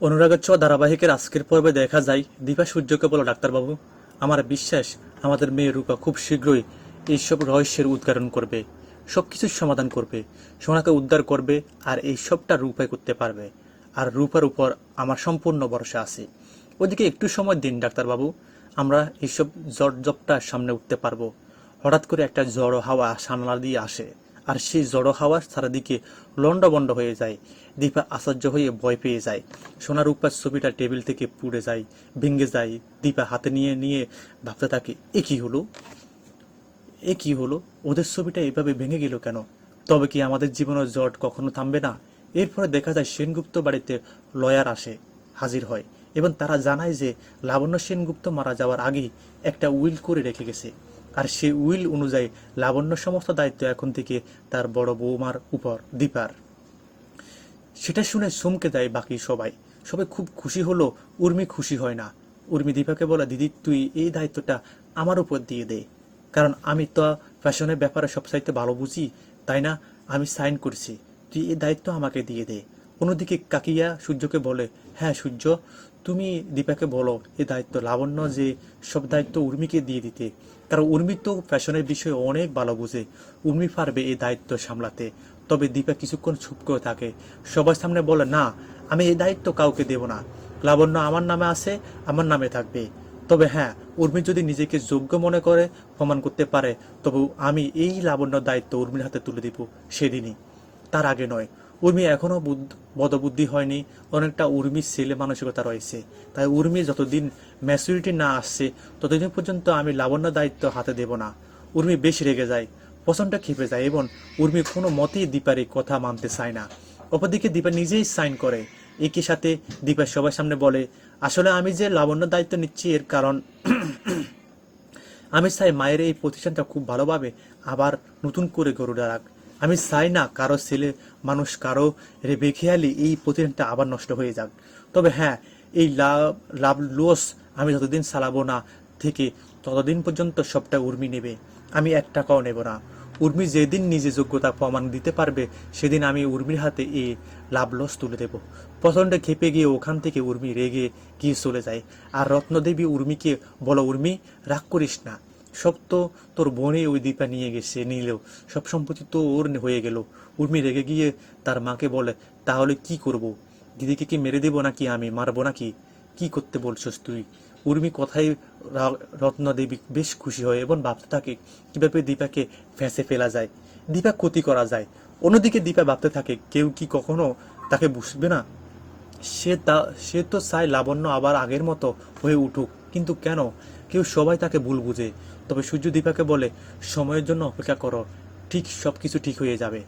অনুরাগের ছোঁয়া ধারাবাহিকের আজকের পর্বে দেখা যায় দীপা সূর্যকে বলো, ডাক্তারবাবু, আমার বিশ্বাস আমাদের মেয়ে রূপা খুব শীঘ্রই এইসব রহস্যের উদ্ঘাটন করবে, সব কিছুর সমাধান করবে, সোনাকে উদ্ধার করবে, আর এই সবটা রূপাই করতে পারবে। আর রূপার উপর আমার সম্পূর্ণ ভরসা আছে। ওদিকে একটু সময় দিন ডাক্তারবাবু, আমরা এইসব জপটার সামনে উঠতে পারবো। হঠাৎ করে একটা ঝড়ো হাওয়া সামলা দিয়ে আসে, আর সেই জড়ো হাওয়া চারিদিকে লন্ডভন্ড হয়ে যায়। দীপা আশ্চর্য হয়ে ভয় পেয়ে যায়। সোনার রূপার ছবিটা টেবিল থেকে পুড়ে যায়, ভেঙে যায়। দীপা হাতে নিয়ে নিয়ে ভাবতে থাকে, এ কি হলো, এ কি হলো, ওদের ছবিটা এভাবে ভেঙে গেল কেন? তবে কি আমাদের জীবনের জট কখনো থামবে না? এরপরে দেখা যায় সেনগুপ্ত বাড়িতে লয়ার আসে, হাজির হয়, এবং তারা জানায় যে লাবণ্য সেনগুপ্ত মারা যাওয়ার আগেই একটা উইল করে রেখে গেছে। আর সেই উইল অনুযায়ী লাবণ্য সমস্ত দায়িত্ব এখন থেকে তার বড় বৌমার উপর, দীপার। সেটা শুনে চমকে যায় বাকি সবাই। সবাই খুব খুশি হলো, উর্মি খুশি হয় না। উর্মি দীপাকে বলে, দিদি তুই এই দায়িত্বটা আমার উপর দিয়ে দে, কারণ আমি তো ফ্যাশনের ব্যাপারে সবচাইতে ভালো বুঝি, তাই না? আমি সাইন করছি, তুই এই দায়িত্ব আমাকে দিয়ে দে। অন্যদিকে কাকিয়া সূর্যকে বলে, হ্যাঁ সূর্য, তুমি দীপাকে বলো এই দায়িত্ব লাবণ্য যে সব দায়িত্ব উর্মিকে দিয়ে দিতে, কারণ উর্মি তো ফ্যাশনের বিষয়ে অনেক ভালো বুঝে, উর্মি পারবে এই দায়িত্ব সামলাতে। তবে দীপা কিছুক্ষণ চুপ করে থাকে, সবার সামনে বলে, না, আমি এই দায়িত্ব কাউকে দেব না, লাবণ্য আমার নামে আছে, আমার নামে থাকবে। তবে হ্যাঁ, উর্মি যদি নিজেকে যোগ্য মনে করে, প্রমাণ করতে পারে, তবে আমি এই লাবণ্য দায়িত্ব উর্মির হাতে তুলে দিব সেদিনই, তার আগে নয়। উর্মি এখনও বদবুদ্ধি হয়নি, অনেকটা উর্মির ছেলে মানসিকতা রয়েছে। তাই উর্মি যতদিন ম্যাচুরিটি না আসছে ততদিন পর্যন্ত আমি লাবণ্য দায়িত্ব হাতে দেব না। উর্মি বেশ রেগে যায়, প্রচণ্ড ক্ষেপে যায়, এবং উর্মি কোনো মতেই দীপার এই কথা মানতে চায় না। অপরদিকে দীপা নিজেই সাইন করে। একই সাথে দীপা সবার সামনে বলে, আসলে আমি যে লাবণ্য দায়িত্ব নিচ্ছি এর কারণ আমি চাই মায়ের এই প্রতিষ্ঠানটা খুব ভালোভাবে আবার নতুন করে গড়ে দাঁড়াক। আমি চাই না কারো ছেলে মানুষ, কারো বেখেয়ালি এই প্রতিষ্ঠানটা আবার নষ্ট হয়ে যাক। তবে হ্যাঁ, এই লাভ লস আমি যতদিন চালাবো না থেকে ততদিন পর্যন্ত সবটা উর্মি নেবে, আমি এক টাকাও নেব না। উর্মি যেদিন নিজে যোগ্যতা প্রমাণ দিতে পারবে সেদিন আমি উর্মির হাতে এই লাভ লস তুলে দেব। প্রচণ্ড খেপে গিয়ে ওখান থেকে উর্মি রেগে গিয়ে চলে যায়। আর রত্নদেবী উর্মিকে বলো, উর্মি রাগ করিস না, সব তো তোর বোনে ওই দীপা নিয়ে গেছে, নিলেও সব সম্পত্তি তো ওর হয়ে গেল। উর্মি রেগে গিয়ে তার মাকে বলে, তাহলে কি করব? দিদিকে কি মেরে দেবো নাকি, আমি মারবো নাকি? কি করতে বলছস তুই? উর্মি কথায় রত্নদেবী বেশ খুশি হয় এবং ভাবতে থাকে কিভাবে দীপাকে ফেঁসে ফেলা যায়, দীপা ক্ষতি করা যায়। অন্যদিকে দীপা ভাবতে থাকে, কেউ কি কখনো তাকে বুঝবে না? সে তো চায় লাবণ্য আবার আগের মতো হয়ে উঠুক, কিন্তু কেন? কেউ সবাই তাকে ভুল বুঝে। তবে সূর্য দীপাকে বলে, সময়ের জন্য অপেক্ষা করো, ঠিক সব কিছু ঠিক হয়ে যাবে।